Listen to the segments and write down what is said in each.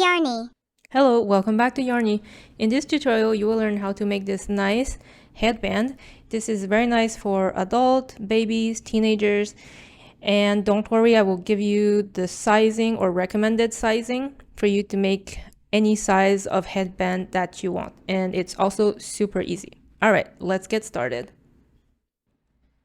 Yarrney. Hello, welcome back to Yarrney. In this tutorial, you will learn how to make this nice headband. This is very nice for adult, babies, teenagers, and don't worry, I will give you the sizing or recommended sizing for you to make any size of headband that you want. And it's also super easy. All right, let's get started.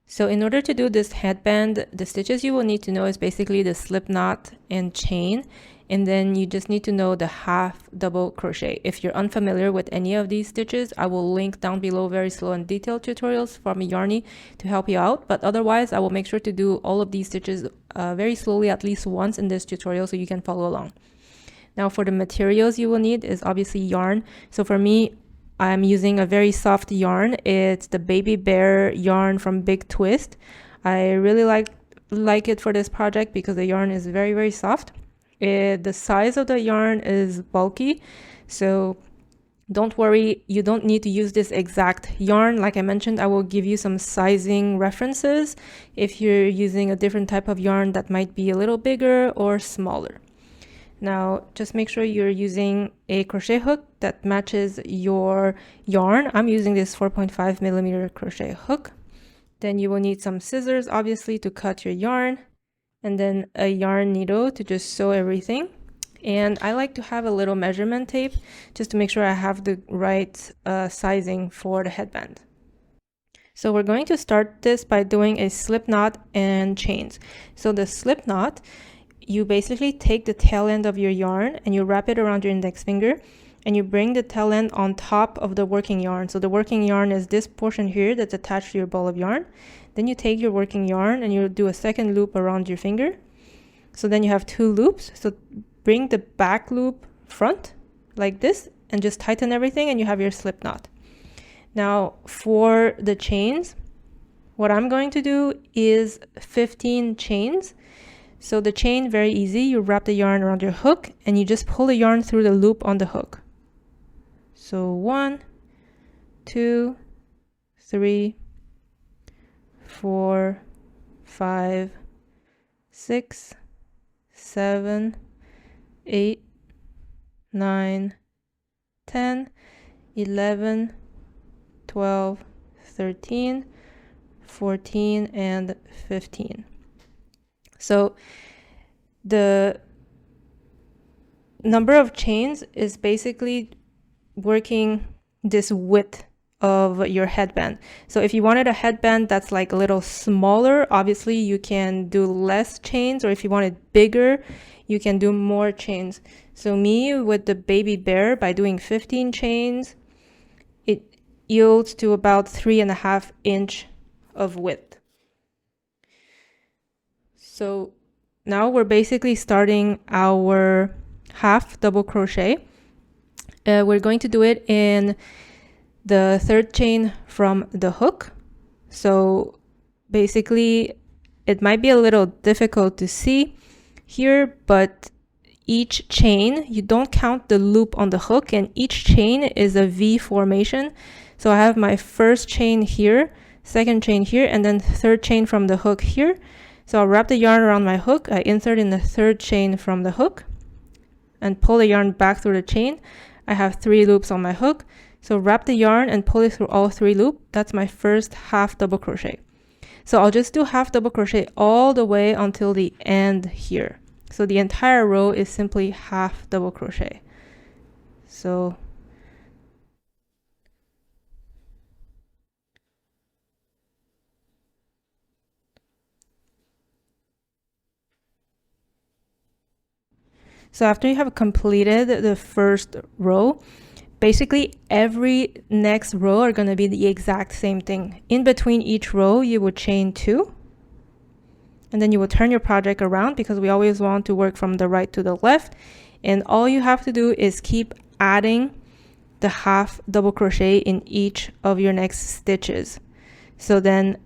So in order to do this headband, the stitches you will need to know is basically the slip knot and chain. And then you just need to know the half double crochet. If you're unfamiliar with any of these stitches, I will link down below very slow and detailed tutorials from Yarrney to help you out. But otherwise, I will make sure to do all of these stitches very slowly at least once in this tutorial so you can follow along. Now for the materials you will need is obviously yarn. So for me, I'm using a very soft yarn. It's the Baby Bear yarn from Big Twist. I really like it for this project because the yarn is very, very soft. The size of the yarn is bulky, so don't worry, you don't need to use this exact yarn. Like I mentioned, I will give you some sizing references if you're using a different type of yarn that might be a little bigger or smaller. Now, just make sure you're using a crochet hook that matches your yarn. I'm using this 4.5 millimeter crochet hook. Then you will need some scissors, obviously, to cut your yarn, and then a yarn needle to just sew everything. And I like to have a little measurement tape just to make sure I have the right sizing for the headband. So we're going to start this by doing a slip knot and chains. So the slip knot, you basically take the tail end of your yarn and you wrap it around your index finger and you bring the tail end on top of the working yarn. So the working yarn is this portion here that's attached to your ball of yarn. Then you take your working yarn and you do a second loop around your finger. So then you have two loops. So bring the back loop front like this and just tighten everything and you have your slip knot. Now for the chains, what I'm going to do is 15 chains. So the chain, very easy. You wrap the yarn around your hook and you just pull the yarn through the loop on the hook. So 1, 2, 3, 4, 5, 6, 7, 8, 9, 10, 11, 12, 13, 14, and 15. So the number of chains is basically working this width of your headband. So if you wanted a headband that's like a little smaller, obviously you can do less chains, or if you want it bigger, you can do more chains. So me with the Baby Bear, by doing 15 chains, it yields to about 3.5 inch of width. So now we're basically starting our half double crochet. We're going to do it in the third chain from the hook. So basically it might be a little difficult to see here, but each chain, you don't count the loop on the hook, and each chain is a V formation. So I have my first chain here, second chain here, and then third chain from the hook here. So I'll wrap the yarn around my hook, I insert in the third chain from the hook and pull the yarn back through the chain. I have 3 loops on my hook. So wrap the yarn and pull it through all 3 loops. That's my first half double crochet. So I'll just do half double crochet all the way until the end here. So the entire row is simply half double crochet. So after you have completed the first row, basically every next row are going to be the exact same thing. In between each row, you would chain 2. And then you will turn your project around because we always want to work from the right to the left. And all you have to do is keep adding the half double crochet in each of your next stitches. So then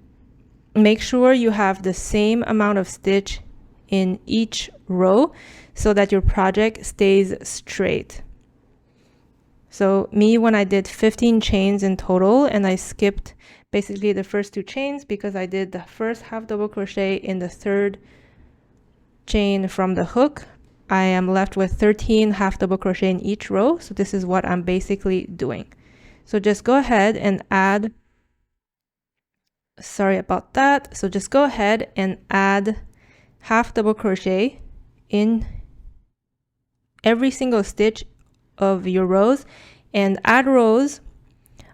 make sure you have the same amount of stitch in each row so that your project stays straight. So me, when I did 15 chains in total and I skipped basically the first 2 chains because I did the first half double crochet in the third chain from the hook, I am left with 13 half double crochet in each row. So this is what I'm basically doing. So just go ahead and add, sorry about that. So just go ahead and add half double crochet in every single stitch of your rows, and add rows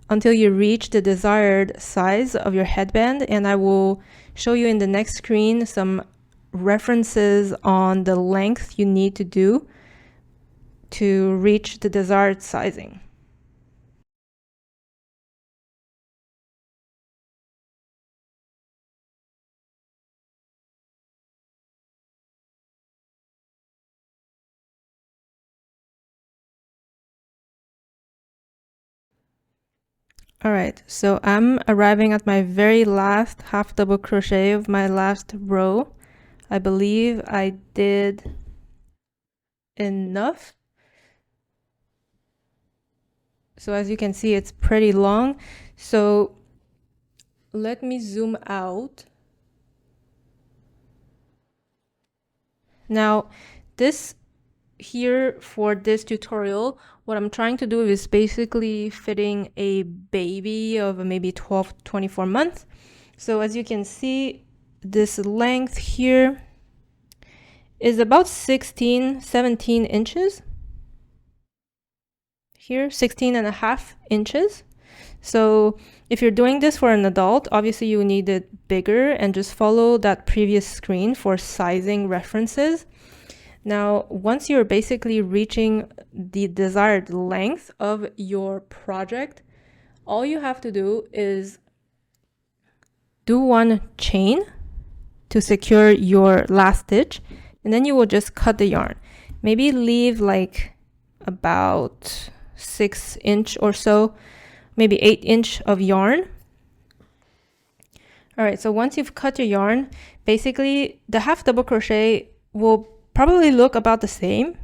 until you reach the desired size of your headband. And I will show you in the next screen some references on the length you need to do to reach the desired sizing. All right, so I'm arriving at my very last half double crochet of my last row. I believe I did enough. So as you can see, it's pretty long. So let me zoom out. Now, this here for this tutorial, what I'm trying to do is basically fitting a baby of maybe 12, 24 months. So as you can see, this length here is about 16, 17 inches. Here, 16.5 inches. So if you're doing this for an adult, obviously you need it bigger, and just follow that previous screen for sizing references. Now, once you're basically reaching the desired length of your project, all you have to do is do one chain to secure your last stitch, and then you will just cut the yarn. Maybe leave like about 6 inch or so, maybe 8 inch of yarn. All right, so once you've cut your yarn, basically the half double crochet will probably look about the same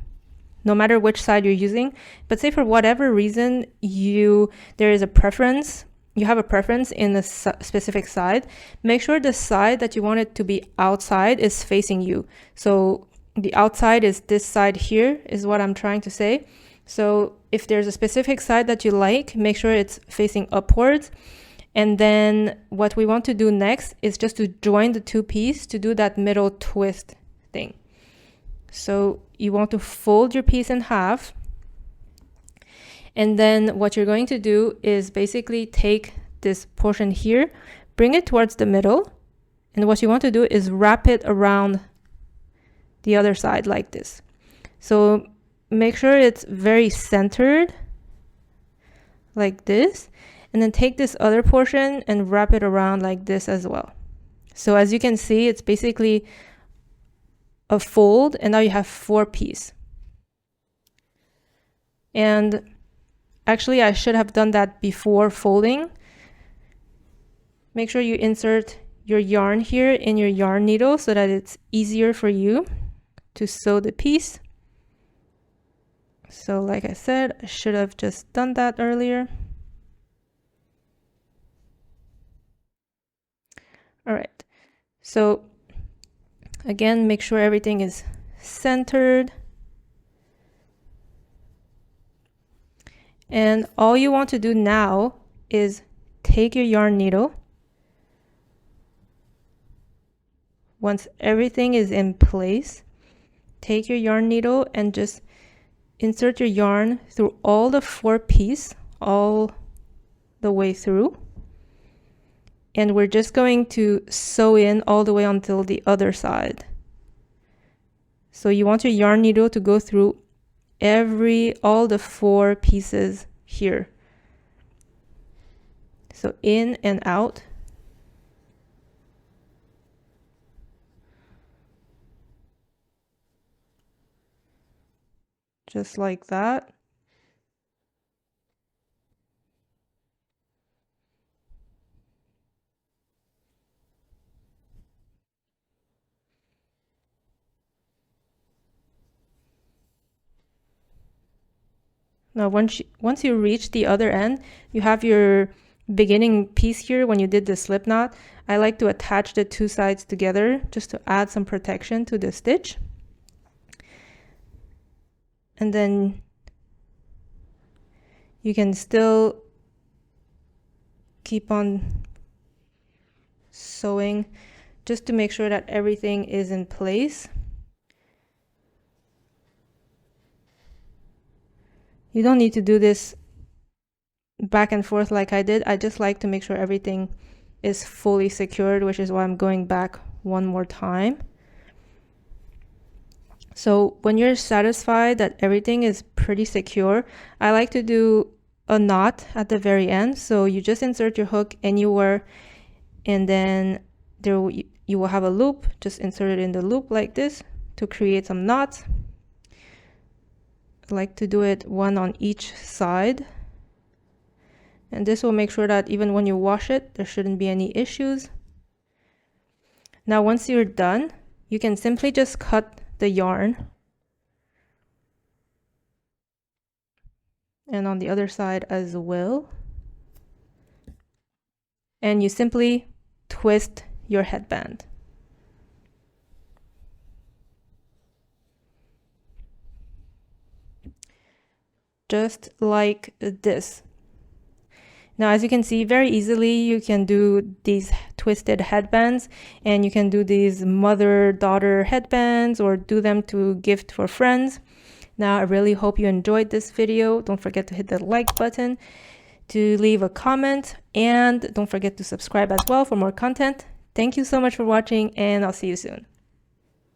no matter which side you're using, but say for whatever reason there is a preference, you have a preference in a specific side, make sure the side that you want it to be outside is facing you. So the outside is this side here, is what I'm trying to say. So if there's a specific side that you like, make sure it's facing upwards. And then what we want to do next is just to join the two pieces to do that middle twist thing. So you want to fold your piece in half, and then what you're going to do is basically take this portion here, bring it towards the middle, and what you want to do is wrap it around the other side like this. So make sure it's very centered like this, and then take this other portion and wrap it around like this as well. So as you can see, it's basically a fold, and now you have 4 pieces. And actually I should have done that before folding. Make sure you insert your yarn here in your yarn needle so that it's easier for you to sew the piece. So like I said, I should have just done that earlier. All right, so again, make sure everything is centered. And all you want to do now is take your yarn needle. Once everything is in place, take your yarn needle and just insert your yarn through all the 4 pieces, all the way through. And we're just going to sew in all the way until the other side. So you want your yarn needle to go through all the 4 pieces here. So in and out. Just like that. Now once you reach the other end, you have your beginning piece here. When you did the slip knot, I like to attach the 2 sides together just to add some protection to the stitch. and then you can still keep on sewing just to make sure that everything is in place. You don't need to do this back and forth like I did. I just like to make sure everything is fully secured, which is why I'm going back one more time. So when you're satisfied that everything is pretty secure, I like to do a knot at the very end. So you just insert your hook anywhere, and then you will have a loop. Just insert it in the loop like this to create some knots. I like to do it one on each side, and this will make sure that even when you wash it, there shouldn't be any issues. Now once you're done, you can simply just cut the yarn, and on the other side as well, and you simply twist your headband. Just like this. Now, as you can see, very easily you can do these twisted headbands, and you can do these mother-daughter headbands or do them to gift for friends. Now, I really hope you enjoyed this video. Don't forget to hit the like button, to leave a comment, and don't forget to subscribe as well for more content. Thank you so much for watching, and I'll see you soon.